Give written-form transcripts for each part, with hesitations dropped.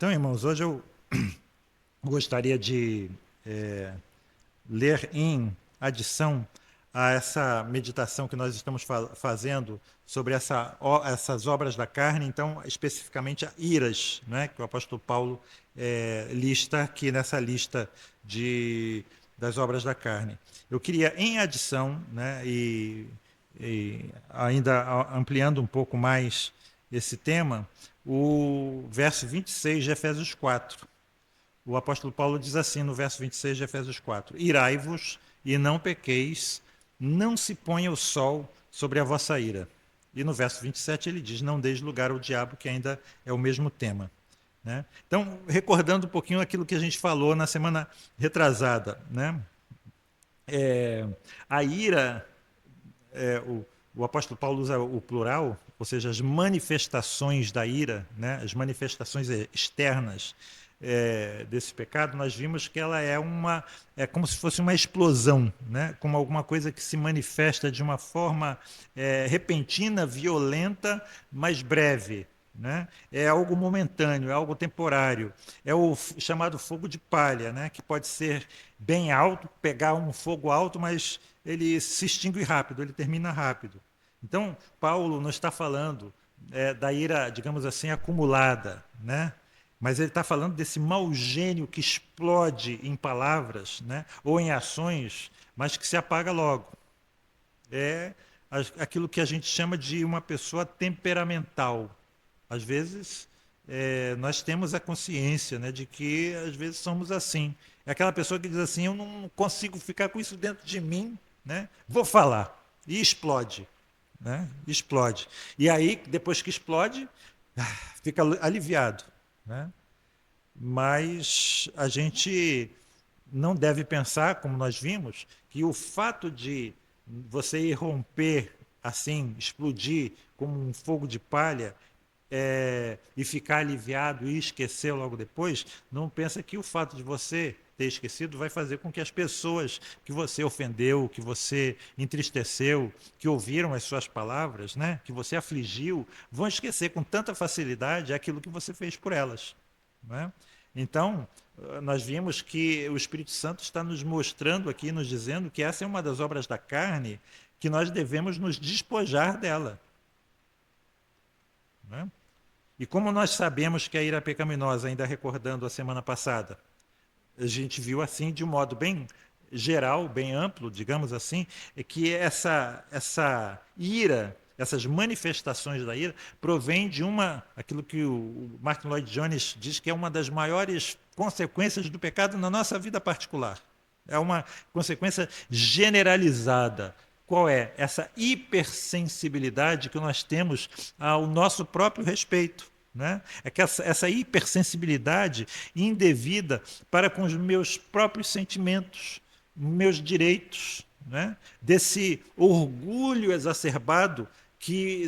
Então, irmãos, hoje eu gostaria de ler em adição a essa meditação que nós estamos fazendo sobre essas obras da carne, então, especificamente a iras, né, que o apóstolo Paulo lista aqui nessa lista das obras da carne. Eu queria, em adição, né, e ainda ampliando um pouco mais esse tema, o verso 26 de Efésios 4. O apóstolo Paulo diz assim no verso 26 de Efésios 4: Irai-vos e não pequeis, não se ponha o sol sobre a vossa ira. E no verso 27 ele diz: não deis lugar ao diabo, que ainda é o mesmo tema. Né? Então, recordando um pouquinho aquilo que a gente falou na semana retrasada, né? A ira, o apóstolo Paulo usa o plural, ou seja, as manifestações da ira, né? As manifestações externas desse pecado, nós vimos que ela é como se fosse uma explosão, né? Como alguma coisa que se manifesta de uma forma repentina, violenta, mas breve. Né? É algo momentâneo, é algo temporário. É o chamado fogo de palha, né? Que pode ser bem alto, pegar um fogo alto, mas ele se extingue rápido, ele termina rápido. Então, Paulo não está falando da ira, digamos assim, acumulada, né? Mas ele está falando desse mau gênio que explode em palavras, né? Ou em ações, mas que se apaga logo. É aquilo que a gente chama de uma pessoa temperamental. Às vezes, nós temos a consciência, né, de que às vezes somos assim. É aquela pessoa que diz assim: eu não consigo ficar com isso dentro de mim, né? Vou falar. E explode. Né? Explode. E aí, depois que explode, fica aliviado. Né? Mas a gente não deve pensar, como nós vimos, que o fato de você irromper assim, explodir como um fogo de palha, e ficar aliviado e esquecer logo depois, não pensa que o fato de você ter esquecido vai fazer com que as pessoas que você ofendeu, que você entristeceu, que ouviram as suas palavras, né, que você afligiu, vão esquecer com tanta facilidade aquilo que você fez por elas. Né? Então, nós vimos que o Espírito Santo está nos mostrando aqui, nos dizendo que essa é uma das obras da carne que nós devemos nos despojar dela. Né? E como nós sabemos que a ira pecaminosa, ainda recordando a semana passada, a gente viu assim de um modo bem geral, bem amplo, digamos assim, é que essa ira, essas manifestações da ira, provém de aquilo que o Martin Lloyd Jones diz que é uma das maiores consequências do pecado na nossa vida particular. É uma consequência generalizada. Qual é? Essa hipersensibilidade que nós temos ao nosso próprio respeito. Né? É que essa hipersensibilidade indevida para com os meus próprios sentimentos, meus direitos, né? Desse orgulho exacerbado que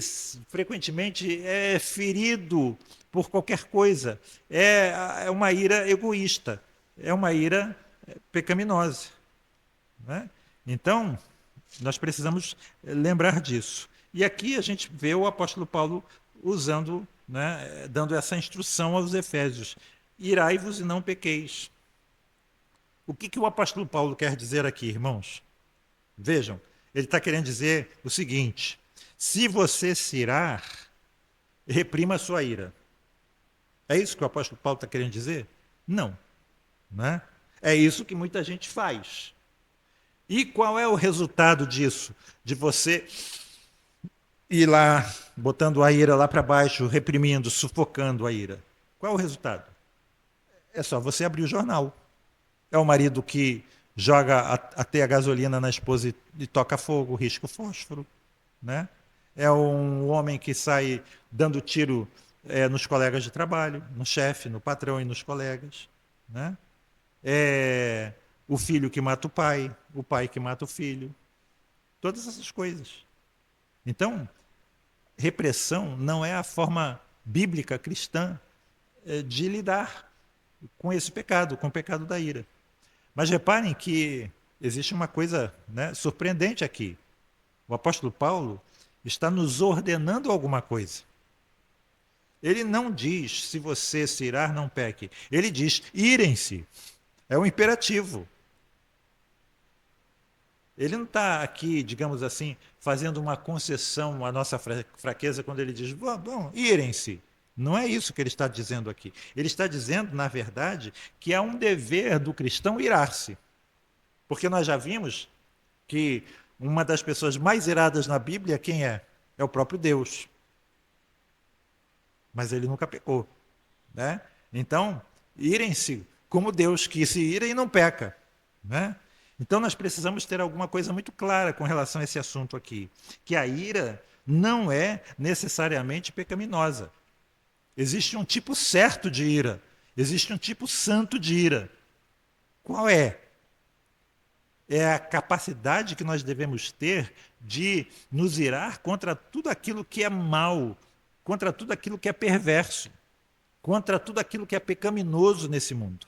frequentemente é ferido por qualquer coisa. É uma ira egoísta, é uma ira pecaminosa. Né? Então, nós precisamos lembrar disso. E aqui a gente vê o apóstolo Paulo usando, né, dando essa instrução aos Efésios: irai-vos e não pequeis. O que o apóstolo Paulo quer dizer aqui, irmãos? Vejam, ele está querendo dizer o seguinte: se você se irar, reprima a sua ira. É isso que o apóstolo Paulo está querendo dizer? Não. Né? É isso que muita gente faz. E qual é o resultado disso? De você ir lá, botando a ira lá para baixo, reprimindo, sufocando a ira. Qual é o resultado? É só você abrir o jornal. É o marido que joga até a gasolina na esposa e toca fogo, risca o fósforo. Né? É um homem que sai dando tiro nos colegas de trabalho, no chefe, no patrão e nos colegas. Né? É o filho que mata o pai que mata o filho. Todas essas coisas. Então, repressão não é a forma bíblica cristã de lidar com esse pecado, com o pecado da ira. Mas reparem que existe uma coisa, né, surpreendente aqui. O apóstolo Paulo está nos ordenando alguma coisa. Ele não diz, se você se irar, não peque. Ele diz, irem-se. É um imperativo. Ele não está aqui, digamos assim, fazendo uma concessão à nossa fraqueza quando ele diz, bom, irem-se. Não é isso que ele está dizendo aqui. Ele está dizendo, na verdade, que há um dever do cristão irar-se. Porque nós já vimos que uma das pessoas mais iradas na Bíblia, quem é? É o próprio Deus. Mas ele nunca pecou. Né? Então, irem-se como Deus que se ira e não peca. Né? Então, nós precisamos ter alguma coisa muito clara com relação a esse assunto aqui, que a ira não é necessariamente pecaminosa. Existe um tipo certo de ira, existe um tipo santo de ira. Qual é? É a capacidade que nós devemos ter de nos irar contra tudo aquilo que é mal, contra tudo aquilo que é perverso, contra tudo aquilo que é pecaminoso nesse mundo.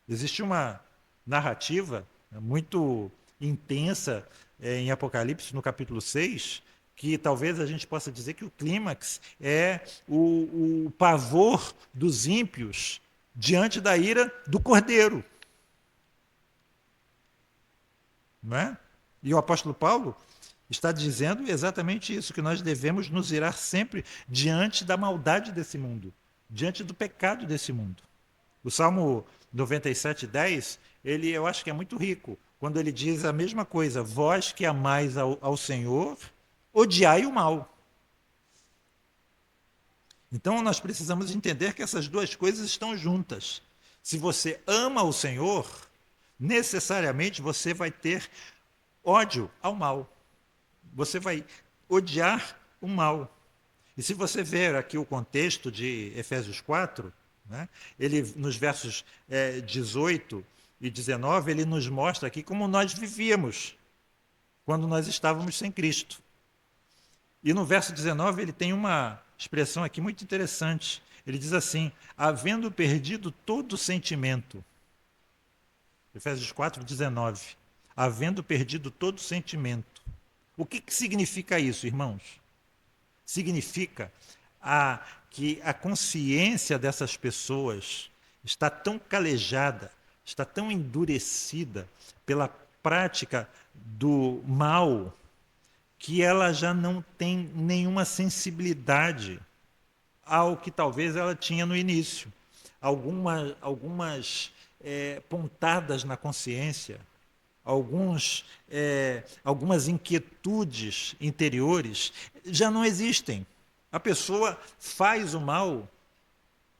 Existe uma narrativa muito intensa em Apocalipse, no capítulo 6, que talvez a gente possa dizer que o clímax é o pavor dos ímpios diante da ira do Cordeiro. Não é? E o apóstolo Paulo está dizendo exatamente isso, que nós devemos nos irar sempre diante da maldade desse mundo, diante do pecado desse mundo. O Salmo 97:10, eu acho que é muito rico, quando ele diz a mesma coisa, vós que amais ao Senhor, odiai o mal. Então nós precisamos entender que essas duas coisas estão juntas. Se você ama o Senhor, necessariamente você vai ter ódio ao mal. Você vai odiar o mal. E se você ver aqui o contexto de Efésios 4, né, ele, nos versos 18 e 19, ele nos mostra aqui como nós vivíamos quando nós estávamos sem Cristo. E no verso 19 ele tem uma expressão aqui muito interessante. Ele diz assim, havendo perdido todo sentimento. Efésios 4:19. Havendo perdido todo sentimento. O que significa isso, irmãos? Significa que a consciência dessas pessoas está tão calejada, está tão endurecida pela prática do mal, que ela já não tem nenhuma sensibilidade ao que talvez ela tinha no início. Algumas pontadas na consciência, algumas inquietudes interiores já não existem. A pessoa faz o mal,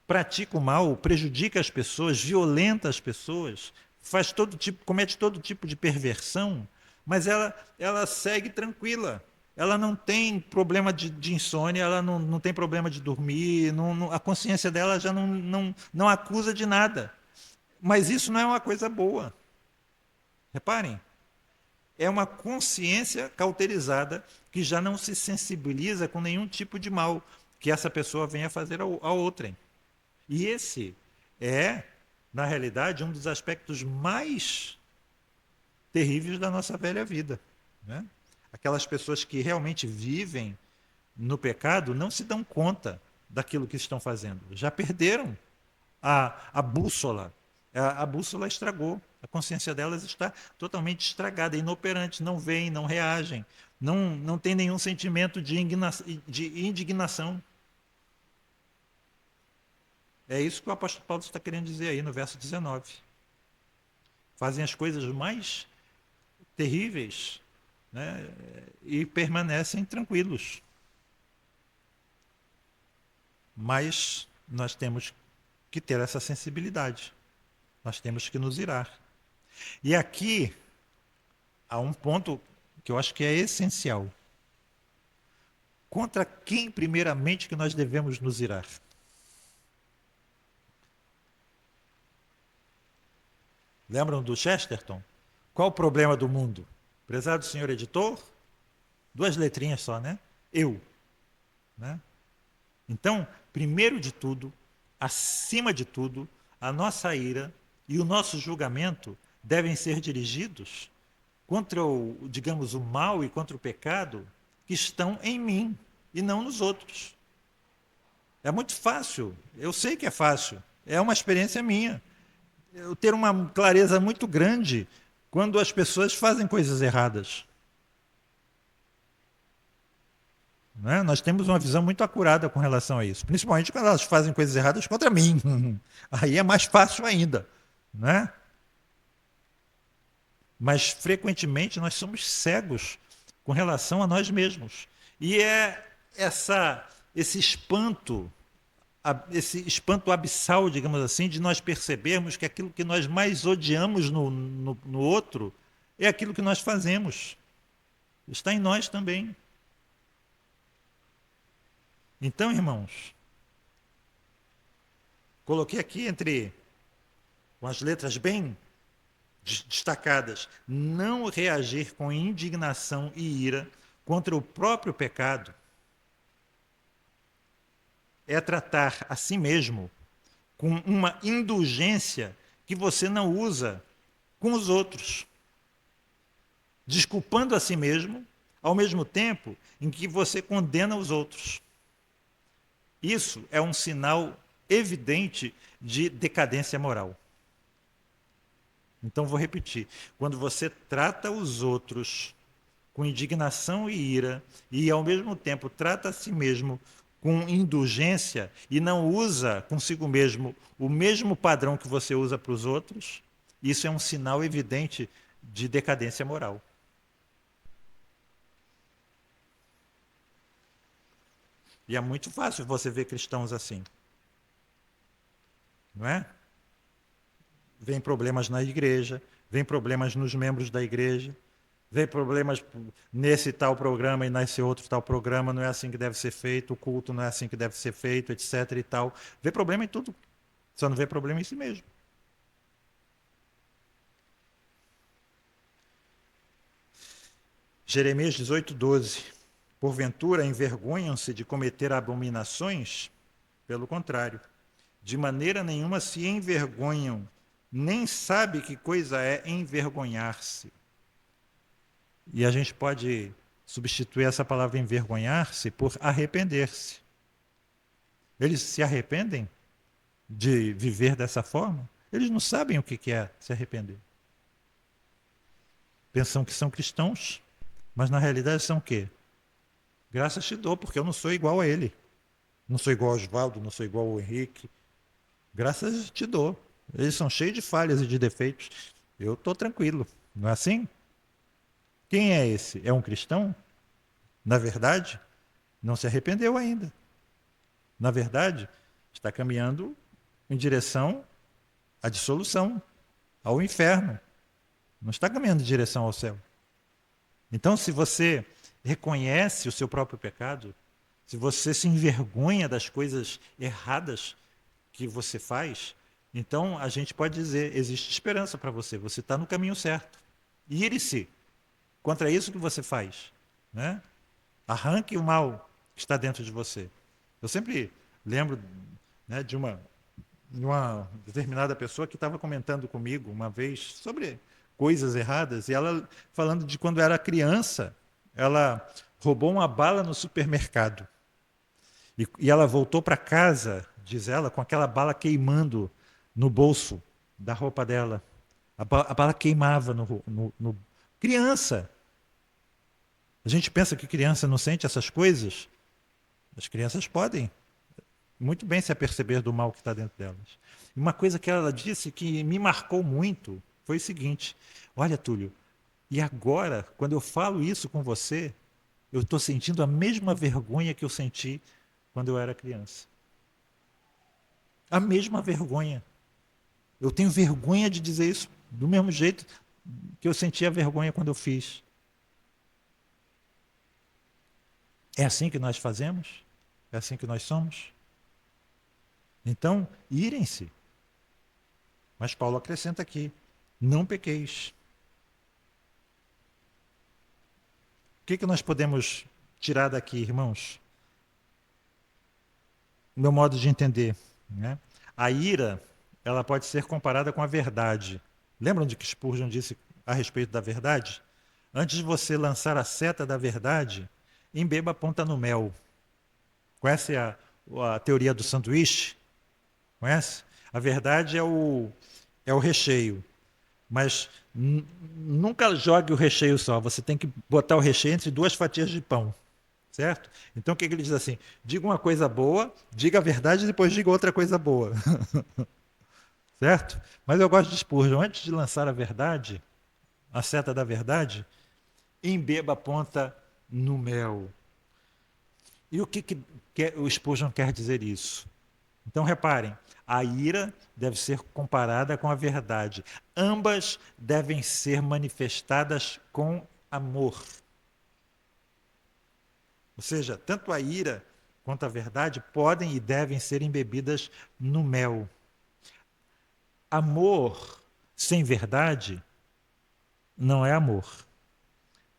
pratica o mal, prejudica as pessoas, violenta as pessoas, comete todo tipo de perversão, mas ela segue tranquila. Ela não tem problema de insônia, ela não tem problema de dormir, a consciência dela já não acusa de nada. Mas isso não é uma coisa boa. Reparem, é uma consciência cauterizada que já não se sensibiliza com nenhum tipo de mal que essa pessoa venha fazer a outrem. E esse é, na realidade, um dos aspectos mais terríveis da nossa velha vida. Né? Aquelas pessoas que realmente vivem no pecado não se dão conta daquilo que estão fazendo. Já perderam a bússola. A bússola estragou. A consciência delas está totalmente estragada, inoperante, não veem, não reagem, não tem nenhum sentimento de indignação. É isso que o apóstolo Paulo está querendo dizer aí no verso 19. Fazem as coisas mais terríveis, né, e permanecem tranquilos. Mas nós temos que ter essa sensibilidade. Nós temos que nos irar. E aqui há um ponto que eu acho que é essencial. Contra quem, primeiramente, que nós devemos nos irar? Lembram do Chesterton? Qual o problema do mundo? Prezado senhor editor, 2 letrinhas só, né? Eu. Né? Então, primeiro de tudo, acima de tudo, a nossa ira e o nosso julgamento devem ser dirigidos contra o mal e contra o pecado que estão em mim e não nos outros. É muito fácil. Eu sei que é fácil. É uma experiência minha. Eu ter uma clareza muito grande quando as pessoas fazem coisas erradas. Né? Nós temos uma visão muito acurada com relação a isso. Principalmente quando elas fazem coisas erradas contra mim. Aí é mais fácil ainda. Né? Mas frequentemente nós somos cegos com relação a nós mesmos. E é esse espanto, esse espanto abissal, digamos assim, de nós percebermos que aquilo que nós mais odiamos no outro é aquilo que nós fazemos. Está em nós também. Então, irmãos, coloquei aqui com as letras bem destacadas, não reagir com indignação e ira contra o próprio pecado é tratar a si mesmo com uma indulgência que você não usa com os outros, desculpando a si mesmo, ao mesmo tempo em que você condena os outros. Isso é um sinal evidente de decadência moral. Então, vou repetir. Quando você trata os outros com indignação e ira, e ao mesmo tempo trata a si mesmo com indulgência e não usa consigo mesmo o mesmo padrão que você usa para os outros, isso é um sinal evidente de decadência moral. E é muito fácil você ver cristãos assim. Não é? Vem problemas na igreja, vem problemas nos membros da igreja, vem problemas nesse tal programa e nesse outro tal programa, não é assim que deve ser feito, o culto não é assim que deve ser feito, etc. e tal. Vê problema em tudo, só não vê problema em si mesmo. Jeremias 18:12. Porventura envergonham-se de cometer abominações? Pelo contrário, de maneira nenhuma se envergonham, nem sabe que coisa é envergonhar-se. E a gente pode substituir essa palavra envergonhar-se por arrepender-se. Eles se arrependem de viver dessa forma? Eles não sabem o que é se arrepender. Pensam que são cristãos, mas na realidade são o quê? Graças te dou, porque eu não sou igual a ele. Não sou igual ao Oswaldo, não sou igual ao Henrique. Graças te dou. Eles são cheios de falhas e de defeitos. Eu estou tranquilo. Não é assim? Quem é esse? É um cristão? Na verdade, não se arrependeu ainda. Na verdade, está caminhando em direção à dissolução, ao inferno. Não está caminhando em direção ao céu. Então, se você reconhece o seu próprio pecado, se você se envergonha das coisas erradas que você faz, então a gente pode dizer, existe esperança para você, você está no caminho certo. Ire-se contra isso que você faz. Né? Arranque o mal que está dentro de você. Eu sempre lembro, né, de uma determinada pessoa que estava comentando comigo uma vez sobre coisas erradas, e ela falando de quando era criança, ela roubou uma bala no supermercado. E ela voltou para casa, diz ela, com aquela bala queimando no bolso da roupa dela. A bala queimava no... Criança! A gente pensa que criança não sente essas coisas. As crianças podem muito bem se aperceber do mal que está dentro delas. E uma coisa que ela disse que me marcou muito foi o seguinte: olha, Túlio, e agora, quando eu falo isso com você, eu estou sentindo a mesma vergonha que eu senti quando eu era criança. A mesma vergonha. Eu tenho vergonha de dizer isso do mesmo jeito que eu sentia vergonha quando eu fiz. É assim que nós fazemos? É assim que nós somos? Então, irem-se. Mas Paulo acrescenta aqui: não pequeis. O que nós podemos tirar daqui, irmãos? Meu modo de entender. Né? A ira, ela pode ser comparada com a verdade. Lembram de que Spurgeon disse a respeito da verdade? Antes de você lançar a seta da verdade, embeba a ponta no mel. Conhece a teoria do sanduíche, conhece? A verdade é o recheio. Mas nunca jogue o recheio só. Você tem que botar o recheio entre duas fatias de pão. Certo? Então o que ele diz assim? Diga uma coisa boa, diga a verdade e depois diga outra coisa boa. Certo? Mas eu gosto de Spurgeon. Antes de lançar a verdade, a seta da verdade, embeba a ponta no mel. E o que o Spurgeon quer dizer isso? Então reparem, a ira deve ser comparada com a verdade. Ambas devem ser manifestadas com amor. Ou seja, tanto a ira quanto a verdade podem e devem ser embebidas no mel. Amor sem verdade não é amor.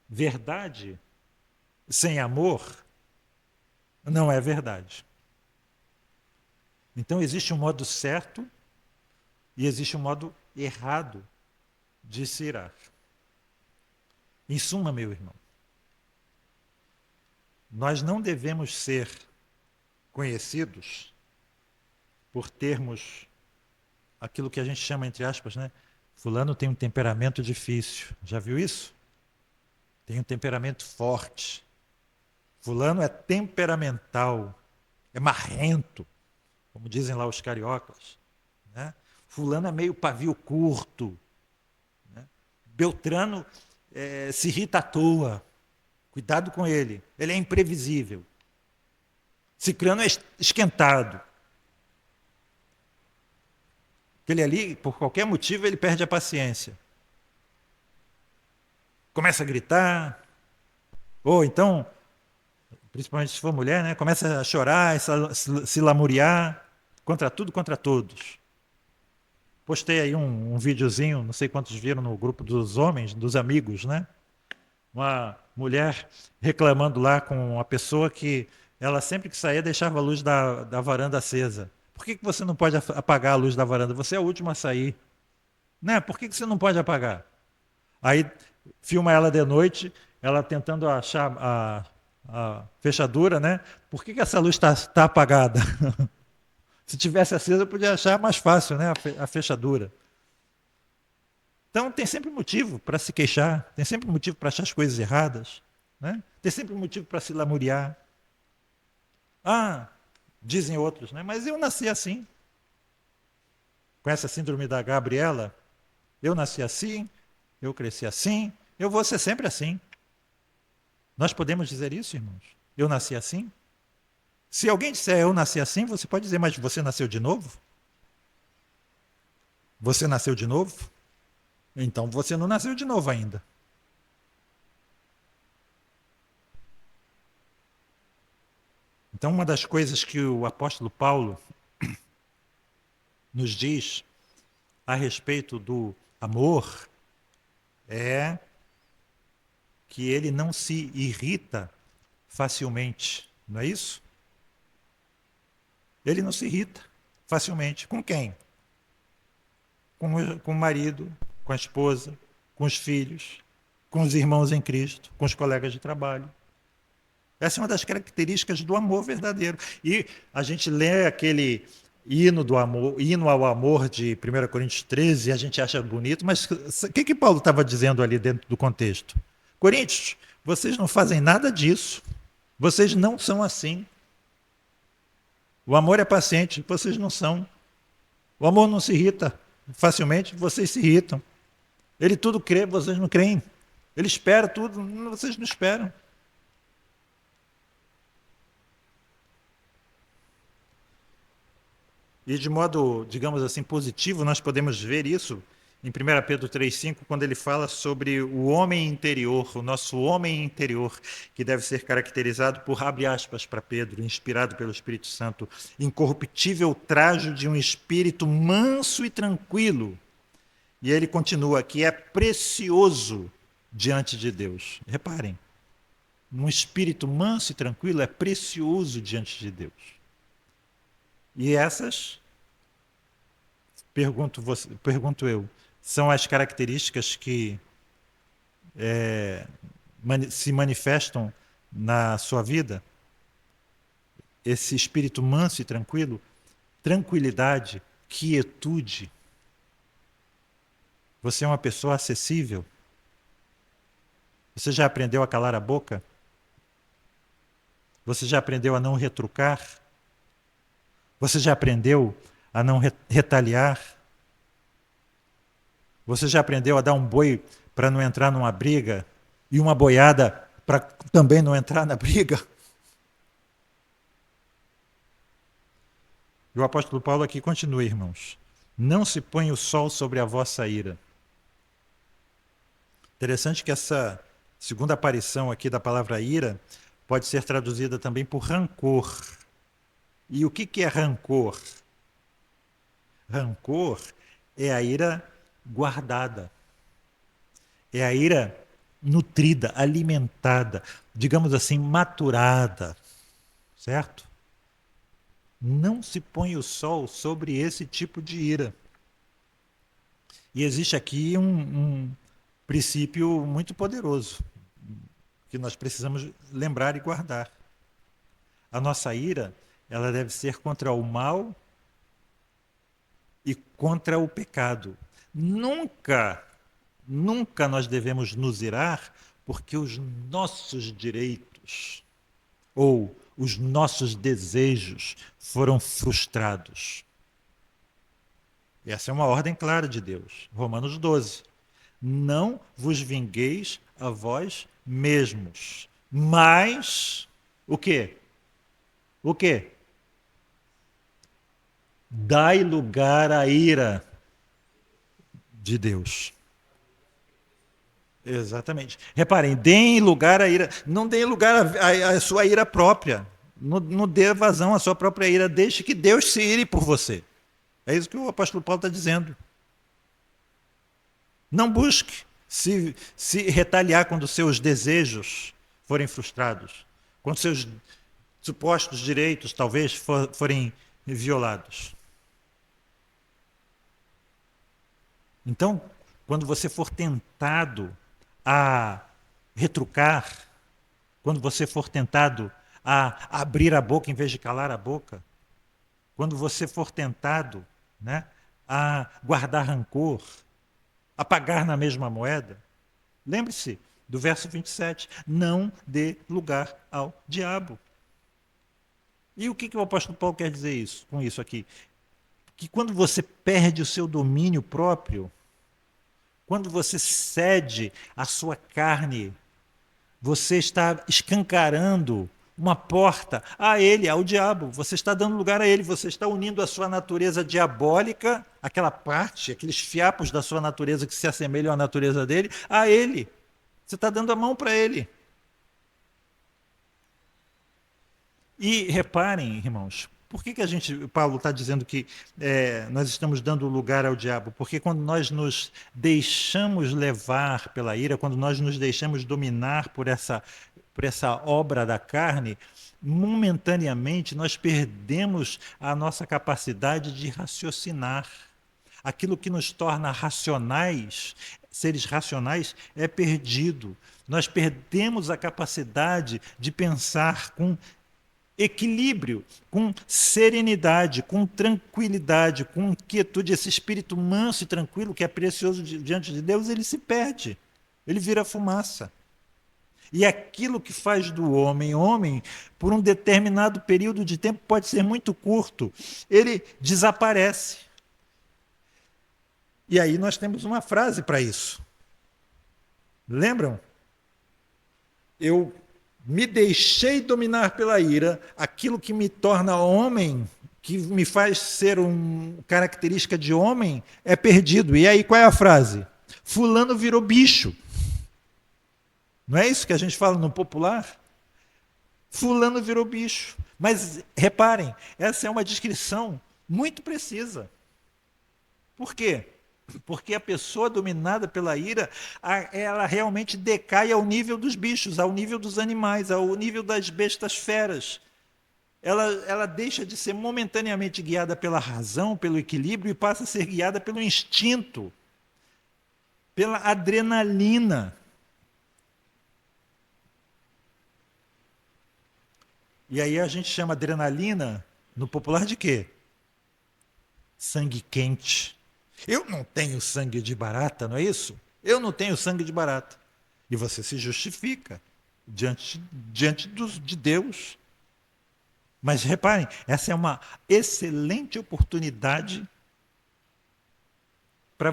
Verdade sem amor não é verdade. Então existe um modo certo e existe um modo errado de se irar. Em suma, meu irmão, nós não devemos ser conhecidos por termos aquilo que a gente chama, entre aspas, né? Fulano tem um temperamento difícil. Já viu isso? Tem um temperamento forte. Fulano é temperamental, é marrento, como dizem lá os cariocas. Né? Fulano é meio pavio curto. Né? Beltrano se irrita à toa. Cuidado com ele. Ele é imprevisível. Cicrano é esquentado. Aquele ali, por qualquer motivo, ele perde a paciência. Começa a gritar. Ou então, principalmente se for mulher, né? Começa a chorar, se lamuriar contra tudo, contra todos. Postei aí um videozinho, não sei quantos viram no grupo dos homens, dos amigos, né? Uma mulher reclamando lá com uma pessoa que ela sempre que saía deixava a luz da varanda acesa. Por que você não pode apagar a luz da varanda? Você é o último a sair. Né? Por que você não pode apagar? Aí filma ela de noite, ela tentando achar a fechadura, né? Por que essa luz está apagada? Se tivesse acesa, eu podia achar mais fácil, né? A fechadura. Então tem sempre motivo para se queixar, tem sempre motivo para achar as coisas erradas, né? Tem sempre motivo para se lamuriar. Ah, dizem outros, né? Mas eu nasci assim. Conhece a síndrome da Gabriela? Eu nasci assim, eu cresci assim, eu vou ser sempre assim. Nós podemos dizer isso, irmãos? Eu nasci assim? Se alguém disser eu nasci assim, você pode dizer, mas você nasceu de novo? Você nasceu de novo? Então você não nasceu de novo ainda. Então, uma das coisas que o apóstolo Paulo nos diz a respeito do amor é que ele não se irrita facilmente, não é isso? Ele não se irrita facilmente. Com quem? Com o marido, com a esposa, com os filhos, com os irmãos em Cristo, com os colegas de trabalho. Essa é uma das características do amor verdadeiro. E a gente lê aquele hino do amor, hino ao amor de 1 Coríntios 13, e a gente acha bonito, mas o que Paulo estava dizendo ali dentro do contexto? Coríntios, vocês não fazem nada disso. Vocês não são assim. O amor é paciente, vocês não são. O amor não se irrita facilmente, vocês se irritam. Ele tudo crê, vocês não creem. Ele espera tudo, vocês não esperam. E de modo, digamos assim, positivo, nós podemos ver isso em 1 Pedro 3,5, quando ele fala sobre o homem interior, o nosso homem interior, que deve ser caracterizado por, abre aspas para Pedro, inspirado pelo Espírito Santo, incorruptível trajo de um espírito manso e tranquilo. E ele continua, que é precioso diante de Deus. Reparem, um espírito manso e tranquilo é precioso diante de Deus. E essas, pergunto eu, são as características que se manifestam na sua vida? esse espírito manso e tranquilo, tranquilidade, quietude. Você é uma pessoa acessível? Você já aprendeu a calar a boca? Você já aprendeu a não retrucar? Você já aprendeu a não retaliar? Você já aprendeu a dar um boi para não entrar numa briga e uma boiada para também não entrar na briga? E o apóstolo Paulo aqui continua, irmãos. Não se põe o sol sobre a vossa ira. Interessante que essa segunda aparição aqui da palavra ira pode ser traduzida também por rancor. E o que é rancor? Rancor é a ira guardada. É a ira nutrida, alimentada, digamos assim, maturada. Certo? Não se põe o sol sobre esse tipo de ira. E existe aqui um princípio muito poderoso que nós precisamos lembrar e guardar. A nossa ira, ela deve ser contra o mal e contra o pecado. Nunca, nunca nós devemos nos irar porque os nossos direitos ou os nossos desejos foram frustrados. Essa é uma ordem clara de Deus. Romanos 12. Não vos vingueis a vós mesmos, mas o quê? O quê? Dai lugar à ira de Deus. Exatamente. Reparem, deem lugar à ira. Não deem lugar à sua ira própria. Não dê vazão à sua própria ira. Deixe que Deus se ire por você. É isso que o apóstolo Paulo está dizendo. Não busque se retaliar quando seus desejos forem frustrados. Quando seus supostos direitos talvez forem violados. Então, quando você for tentado a retrucar, quando você for tentado a abrir a boca em vez de calar a boca, quando você for tentado, né, a guardar rancor, a pagar na mesma moeda, lembre-se do verso 27, não dê lugar ao diabo. E o que o apóstolo Paulo quer dizer com isso aqui? Que quando você perde o seu domínio próprio, quando você cede à sua carne, você está escancarando uma porta a ele, ao diabo. Você está dando lugar a ele, você está unindo a sua natureza diabólica, aquela parte, aqueles fiapos da sua natureza que se assemelham à natureza dele, a ele. Você está dando a mão para ele. E reparem, irmãos, por que Paulo está dizendo que nós estamos dando lugar ao diabo? Porque quando nós nos deixamos levar pela ira, quando nós nos deixamos dominar por essa obra da carne, momentaneamente nós perdemos a nossa capacidade de raciocinar. Aquilo que nos torna racionais, seres racionais, é perdido. Nós perdemos a capacidade de pensar com equilíbrio, com serenidade, com tranquilidade, com quietude. Esse espírito manso e tranquilo que é precioso diante de Deus, ele se perde, ele vira fumaça. E aquilo que faz do homem homem, por um determinado período de tempo, pode ser muito curto, ele desaparece. E aí nós temos uma frase para isso. Lembram? Eu me deixei dominar pela ira, aquilo que me torna homem, que me faz ser uma característica de homem, é perdido. E aí qual é a frase? Fulano virou bicho. Não é isso que a gente fala no popular? Fulano virou bicho. Mas reparem, essa é uma descrição muito precisa. Por quê? Porque a pessoa dominada pela ira, ela realmente decai ao nível dos bichos, ao nível dos animais, ao nível das bestas feras. Ela deixa de ser momentaneamente guiada pela razão, pelo equilíbrio, e passa a ser guiada pelo instinto, pela adrenalina. E aí a gente chama adrenalina, no popular, de quê? Sangue quente. Eu não tenho sangue de barata, não é isso? Eu não tenho sangue de barata. E você se justifica de Deus. Mas reparem, essa é uma excelente oportunidade para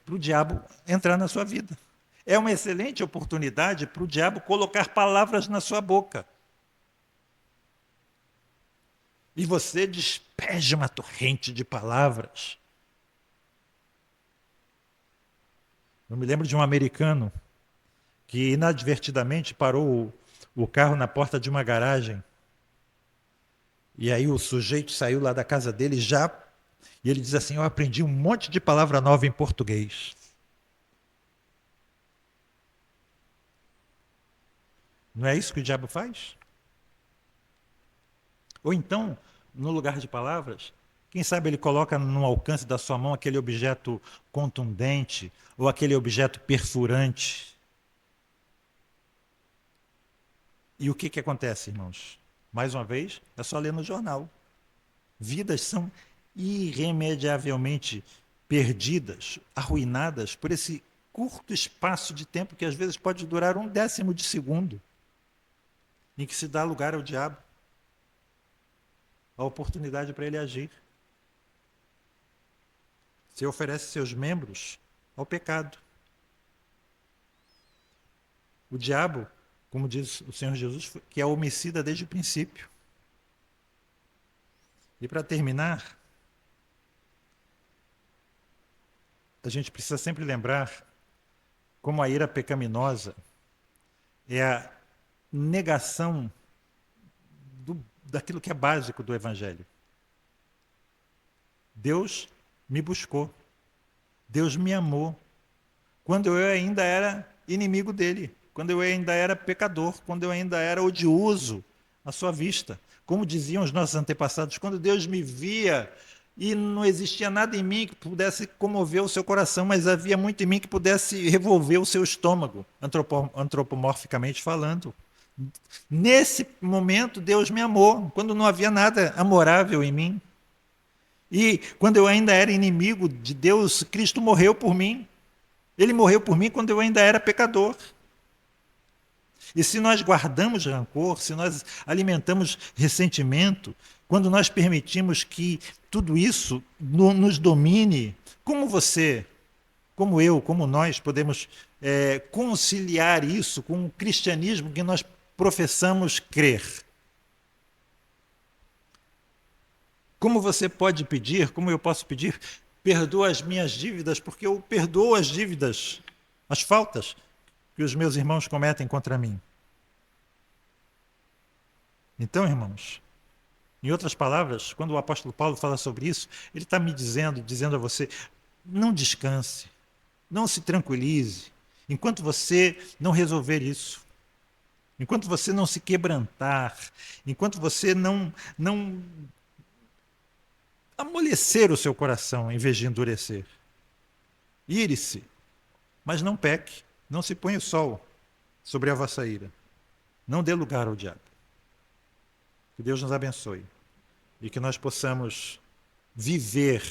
o diabo entrar na sua vida. É uma excelente oportunidade para o diabo colocar palavras na sua boca. E você despeja uma torrente de palavras. Eu me lembro de um americano que inadvertidamente parou o carro na porta de uma garagem. E aí o sujeito saiu lá da casa dele já, e ele diz assim: eu aprendi um monte de palavra nova em português. Não é isso que o diabo faz? Ou então, no lugar de palavras, quem sabe ele coloca no alcance da sua mão aquele objeto contundente ou aquele objeto perfurante. E o que, que acontece, irmãos? Mais uma vez, é só ler no jornal. Vidas são irremediavelmente perdidas, arruinadas por esse curto espaço de tempo que às vezes pode durar um décimo de segundo, em que se dá lugar ao diabo, a oportunidade para ele agir. Você oferece seus membros ao pecado. O diabo, como diz o Senhor Jesus, que é homicida desde o princípio. E para terminar, a gente precisa sempre lembrar como a ira pecaminosa é a negação daquilo que é básico do Evangelho. Deus me buscou. Deus me amou. Quando eu ainda era inimigo dele. Quando eu ainda era pecador. Quando eu ainda era odioso à sua vista. Como diziam os nossos antepassados, quando Deus me via e não existia nada em mim que pudesse comover o seu coração, mas havia muito em mim que pudesse revolver o seu estômago, antropomorficamente falando. Nesse momento, Deus me amou, quando não havia nada amorável em mim. E quando eu ainda era inimigo de Deus, Cristo morreu por mim. Ele morreu por mim quando eu ainda era pecador. E se nós guardamos rancor, se nós alimentamos ressentimento, quando nós permitimos que tudo isso nos domine, como você, como eu, como nós podemos conciliar isso com o cristianismo que nós professamos crer? Como você pode pedir, como eu posso pedir, perdoa as minhas dívidas, porque eu perdoo as dívidas, as faltas que os meus irmãos cometem contra mim. Então, irmãos, em outras palavras, quando o apóstolo Paulo fala sobre isso, ele está me dizendo a você, não descanse, não se tranquilize, enquanto você não resolver isso, enquanto você não se quebrantar, enquanto você não amolecer o seu coração em vez de endurecer. Ire-se, mas não peque, não se ponha o sol sobre a vossa ira. Não dê lugar ao diabo. Que Deus nos abençoe e que nós possamos viver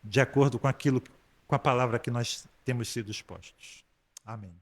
de acordo com aquilo, com a palavra que nós temos sido expostos. Amém.